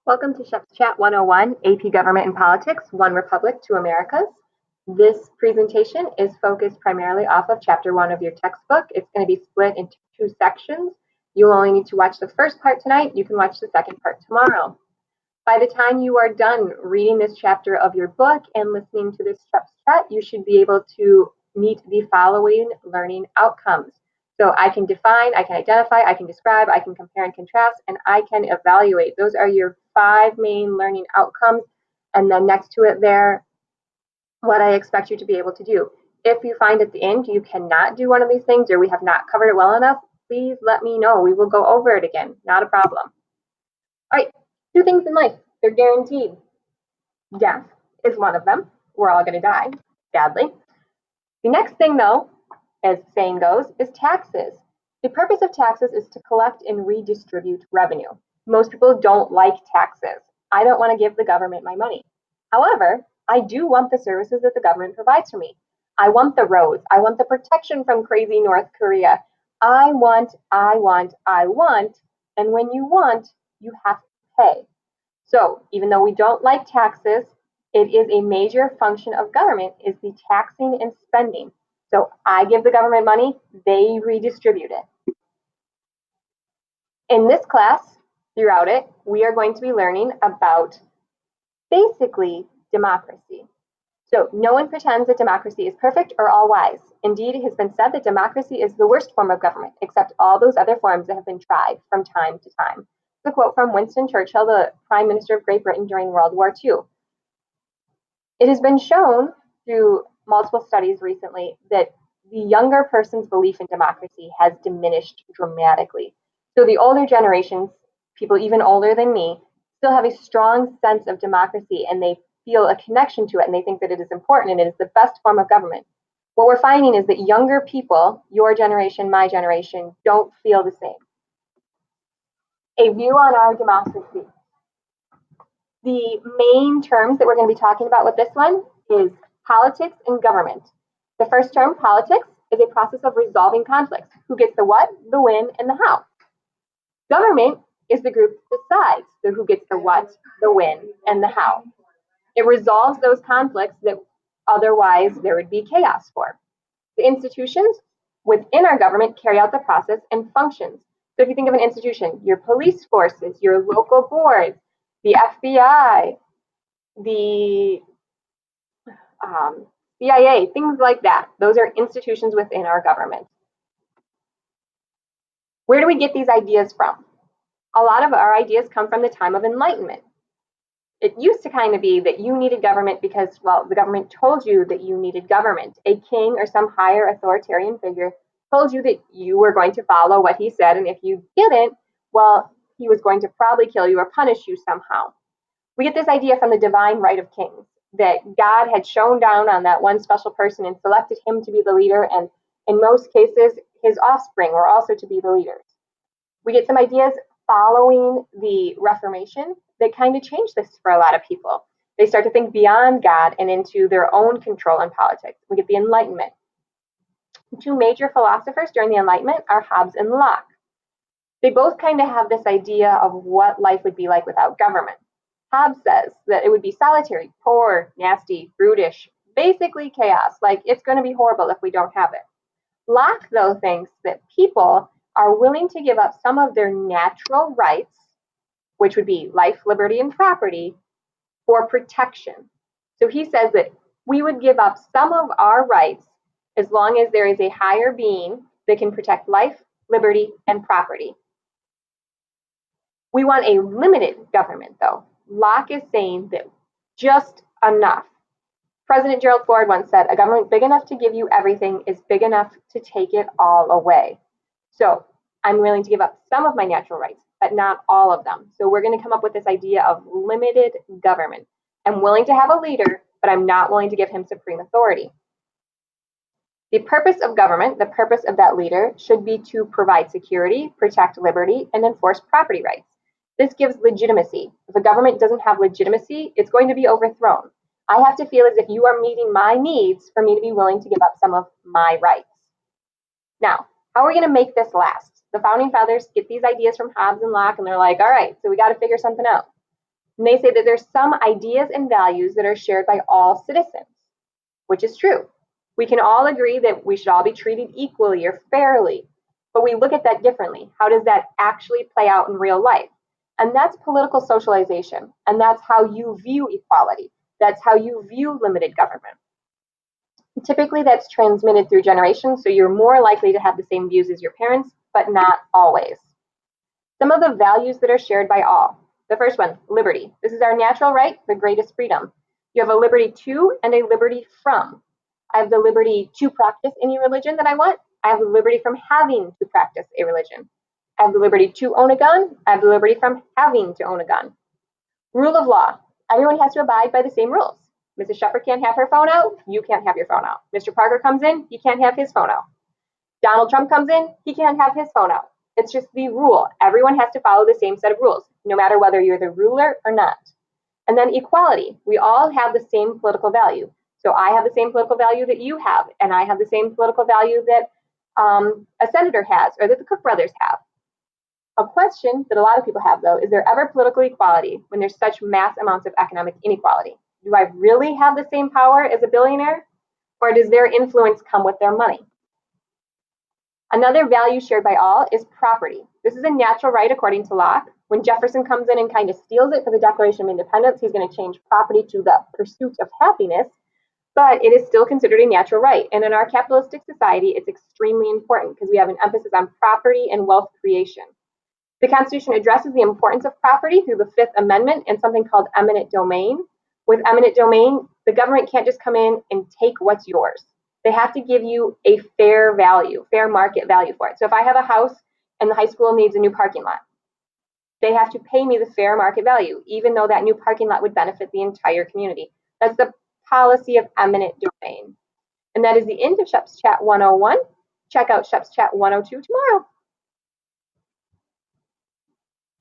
Welcome to Shep's Chat 101, AP Government and Politics, One Republic, Two Americas. This presentation is focused primarily off of Chapter 1 of your textbook. It's going to be split into two sections. You'll only need to watch the first part tonight. You can watch the second part tomorrow. By the time you are done reading this chapter of your book and listening to this Shep's Chat, you should be able to meet the following learning outcomes. So I can define, I can identify, I can describe, I can compare and contrast, and I can evaluate. Those are your 5 main learning outcomes. And then next to it there, what I expect you to be able to do. If you find at the end you cannot do one of these things or we have not covered it well enough, please let me know. We will go over it again. Not a problem. All right, 2 things in life. They're guaranteed. Death is one of them. We're all going to die, sadly. The next thing, though, as the saying goes, is taxes. The purpose of taxes is to collect and redistribute revenue. Most people don't like taxes. I don't want to give the government my money. However, I do want the services that the government provides for me. I want the roads. I want the protection from crazy North Korea. I want. And when you want, you have to pay. So even though we don't like taxes, it is a major function of government is the taxing and spending. So I give the government money, they redistribute it. In this class, throughout it, we are going to be learning about basically democracy. So no one pretends that democracy is perfect or all wise. Indeed, it has been said that democracy is the worst form of government, except all those other forms that have been tried from time to time. It's a quote from Winston Churchill, the Prime Minister of Great Britain during World War II. It has been shown through multiple studies recently that the younger person's belief in democracy has diminished dramatically. So the older generations, people even older than me, still have a strong sense of democracy and they feel a connection to it and they think that it is important and it is the best form of government. What we're finding is that younger people, your generation, my generation, don't feel the same. A view on our democracy. The main terms that we're going to be talking about with this one is politics and government. The first term, politics, is a process of resolving conflicts. Who gets the what, the when, and the how. Government is the group that decides the who gets the what, the when, and the how. It resolves those conflicts that otherwise there would be chaos for. The institutions within our government carry out the process and functions. So if you think of an institution, your police forces, your local boards, the FBI, the CIA, things like that. Those are institutions within our government. Where do we get these ideas from? A lot of our ideas come from the time of enlightenment. It used to kind of be that you needed government because, well, the government told you that you needed government. A king or some higher authoritarian figure told you that you were going to follow what he said, and if you didn't, well, he was going to probably kill you or punish you somehow. We get this idea from the divine right of kings, that God had shone down on that one special person and selected him to be the leader, and in most cases, his offspring were also to be the leaders. We get some ideas following the Reformation that kind of changed this for a lot of people. They start to think beyond God and into their own control in politics. We get the Enlightenment. Two major philosophers during the Enlightenment are Hobbes and Locke. They both kind of have this idea of what life would be like without government. Hobbes says that it would be solitary, poor, nasty, brutish, basically chaos. Like it's going to be horrible if we don't have it. Locke, though, thinks that people are willing to give up some of their natural rights, which would be life, liberty, and property, for protection. So he says that we would give up some of our rights as long as there is a higher being that can protect life, liberty, and property. We want a limited government, though. Locke is saying that just enough. President Gerald Ford once said, a government big enough to give you everything is big enough to take it all away. So I'm willing to give up some of my natural rights, but not all of them. So we're going to come up with this idea of limited government. I'm willing to have a leader, but I'm not willing to give him supreme authority. The purpose of government, the purpose of that leader, should be to provide security, protect liberty, and enforce property rights. This gives legitimacy. If a government doesn't have legitimacy, it's going to be overthrown. I have to feel as if you are meeting my needs for me to be willing to give up some of my rights. Now, how are we going to make this last? The founding fathers get these ideas from Hobbes and Locke, and they're like, all right, so we got to figure something out. And they say that there's some ideas and values that are shared by all citizens, which is true. We can all agree that we should all be treated equally or fairly, but we look at that differently. How does that actually play out in real life? And that's political socialization. And that's how you view equality. That's how you view limited government. Typically, that's transmitted through generations, so you're more likely to have the same views as your parents, but not always. Some of the values that are shared by all. The first one, liberty. This is our natural right, the greatest freedom. You have a liberty to and a liberty from. I have the liberty to practice any religion that I want. I have the liberty from having to practice a religion. I have the liberty to own a gun. I have the liberty from having to own a gun. Rule of law. Everyone has to abide by the same rules. Mrs. Shepard can't have her phone out. You can't have your phone out. Mr. Parker comes in. He can't have his phone out. Donald Trump comes in. He can't have his phone out. It's just the rule. Everyone has to follow the same set of rules, no matter whether you're the ruler or not. And then equality. We all have the same political value. So I have the same political value that you have, and I have the same political value that a senator has or that the Cook brothers have. A question that a lot of people have, though, is there ever political equality when there's such mass amounts of economic inequality? Do I really have the same power as a billionaire, or does their influence come with their money? Another value shared by all is property. This is a natural right according to Locke. When Jefferson comes in and kind of steals it for the Declaration of Independence, he's going to change property to the pursuit of happiness, but it is still considered a natural right. And in our capitalistic society, it's extremely important because we have an emphasis on property and wealth creation. The Constitution addresses the importance of property through the Fifth Amendment and something called eminent domain. With eminent domain, the government can't just come in and take what's yours. They have to give you a fair value, fair market value for it. So if I have a house and the high school needs a new parking lot, they have to pay me the fair market value, even though that new parking lot would benefit the entire community. That's the policy of eminent domain. And that is the end of Shep's Chat 101. Check out Shep's Chat 102 tomorrow.